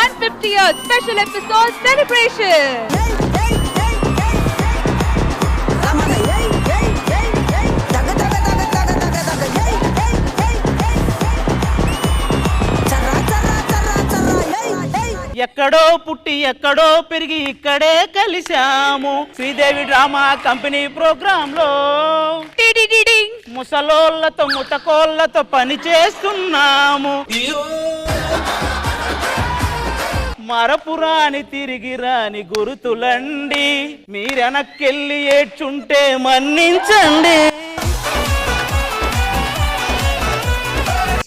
150th special episode celebration. ఎక్కడో పుట్టి ఎక్కడో పెరిగి ఇక్కడే కలిశాము శ్రీదేవి డ్రామా కంపెనీ ప్రోగ్రామ్ లో ముసలోళ్ళతో ముతకోళ్ళతో పని చేస్తున్నాము. మరపురాని తిరిగి రాని గురుతులండి, మీరెనక్కెళ్ళి ఏడ్చుంటే మన్నించండి.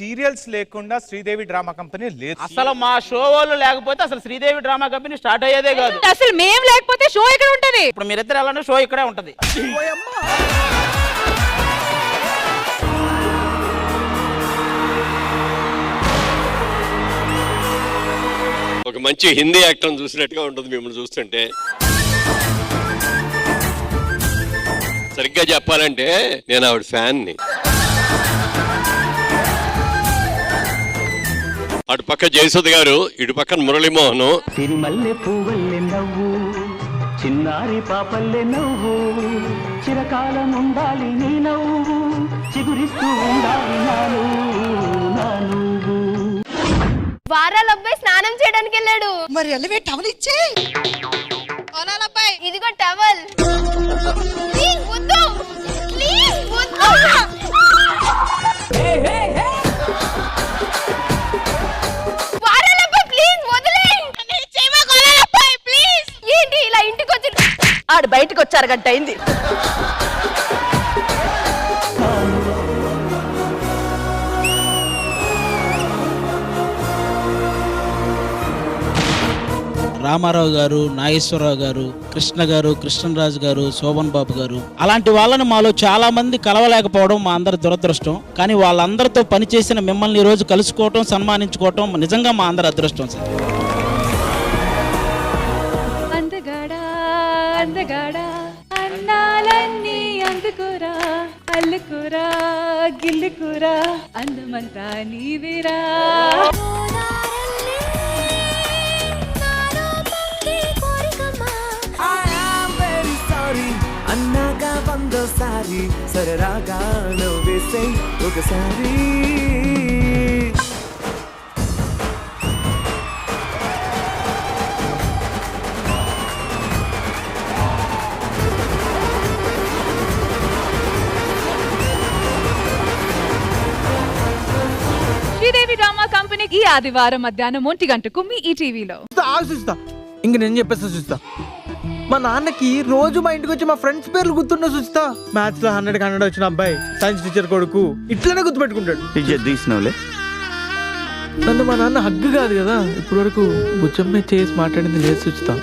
సీరియల్స్ లేకుండా శ్రీదేవి డ్రామా కంపెనీ లేదు. అసలు మా షో వాళ్ళు లేకపోతే అసలు శ్రీదేవి డ్రామా కంపెనీ స్టార్ట్ అయ్యేదే కాదు. అసలు మేము లేకపోతే షో ఇక్కడ ఉంటది. ఇప్పుడు మీరిద్దరు ఎలా షో ఇక్కడే ఉంటది. ఒక మంచి హిందీ యాక్టర్ చూసినట్టుగా ఉంటుంది మిమ్మల్ని చూస్తుంటే. సరిగ్గా చెప్పాలంటే నేను ఆవిడ ఫ్యాన్ని. అటు పక్క జయసుధ గారు, ఇటు పక్కన మురళీమోహన్. సిరిమల్లె పువ్వల్లె నవ్వు, చిన్నారి పాపల్లె నవ్వు, చిరకాలం ఉండాలి నీ నవ్వు, చిగురిస్తూ ఉండాలి నాను నువ్వు. వారాల అబ్బాయి స్నానం చేయడానికి వెళ్ళాడు. మరి వెళ్ళవే టవల్ ఇచ్చే. అబ్బాయి ఇదిగో టవల్. ప్లీజ్ వద్దు, ప్లీజ్ వద్దు. వారాల అబ్బాయి ప్లీజ్ వదిలే. ప్లీజ్. ఏంటి ఇలా ఇంటికి వచ్చి ఆడు బయటకు వచ్చారు గంట అయింది. రామారావు గారు, నాగేశ్వరరావు గారు, కృష్ణ గారు, కృష్ణరాజు గారు, శోభన్ బాబు గారు, అలాంటి వాళ్ళని మాలో చాలా మంది కలవలేకపోవడం మా అందరి దురదృష్టం. కానీ వాళ్ళందరితో పనిచేసిన మిమ్మల్ని ఈ రోజు కలుసుకోవటం, సన్మానించుకోవటం నిజంగా మా అందరి అదృష్టం సార్. అందగాడా అందగాడా అన్నాలన్నీ అందుకురా, అల్లుకురా గిల్లుకురా, అందమంతా నీవిరా. అన్నాగా వందోసారి సరదాగా నవ్వేసే ఒకసారి. శ్రీదేవి డ్రామా కంపెనీ ఈ ఆదివారం మధ్యాహ్నం 1 గంటకు మీ ఈ టీవీలో. చూస్తా ఇంక నేను చెప్పేస్తా. చూస్తా మా నాన్నకి రోజు మా ఇంటికి వచ్చి మా ఫ్రెండ్స్ పేర్లు గుర్తుండే చూస్తా. మ్యాథ్స్ లో 100కి 100 వచ్చిన అబ్బాయి, సైన్స్ టీచర్ కొడుకు, ఇట్లనే గుర్తుపెట్టుకుంటాడు. నన్ను మా నాన్న హగ్గు కాదు కదా ఇప్పటి వరకు బుచ్చమ్మే చేసి మాట్లాడింది లేదు చూస్తా.